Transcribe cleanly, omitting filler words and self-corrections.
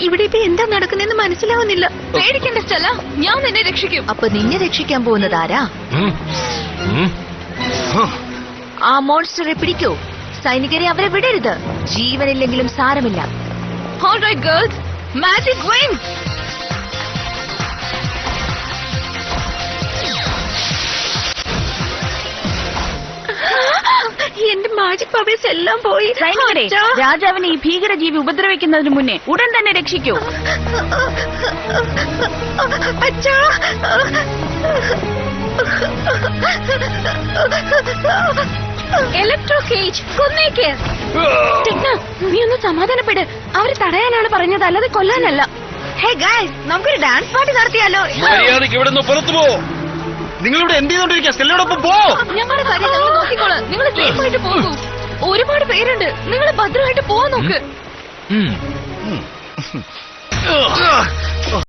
ഇവിടെ ഇപ്പൊ എന്താ നടക്കുന്നെന്ന് മനസ്സിലാവുന്നില്ല. പേടിക്കണ്ട സ്റ്റെല്ല, ഞാൻ നിന്നെ രക്ഷിക്കും. അപ്പൊ നിന്നെ രക്ഷിക്കാൻ പോകുന്നത് ആരാ? ആ മോൺസ്റ്ററെ പിടിക്കൂ. സൈനികരെ അവരെ വിടരുത്. ജീവനില്ലെങ്കിലും സാരമില്ല. All right, girls. Magic wings. എന്റെ മാജിക് പവേഴ്സ് എല്ലാം പോയി. രാജാവിനെ ഈ ഭീകരജീവി ഉപദ്രവിക്കുന്നതിന് മുന്നേ ഉടൻ തന്നെ രക്ഷിക്കൂ. അച്ഛാ, ഇലക്ട്രോ കേജ് കൊന്നേക്ക്. നീ ഒന്ന് സമാധാനപ്പെട്. അവര് തടയാനാണ് പറഞ്ഞത്, അല്ലാതെ കൊല്ലാനല്ല. ഹേ ഗൈസ്, നമുക്കൊരു ഡാൻസ് പാർട്ടി നടത്തിയാലോ? പുറത്തു പോ. നിങ്ങളിവിടെ എന്ത് ചെയ്തോണ്ടിരിക്കുക? സ്റ്റെല്ലയോടൊപ്പം പോ. ഞങ്ങളുടെ കാര്യം ഞങ്ങൾ നോക്കിക്കോളാം. നിങ്ങൾ സേഫ് ആയിട്ട് പോകൂ. ഒരുപാട് പേരുണ്ട്. നിങ്ങൾ ഭദ്രമായിട്ട് പോവാൻ നോക്ക്.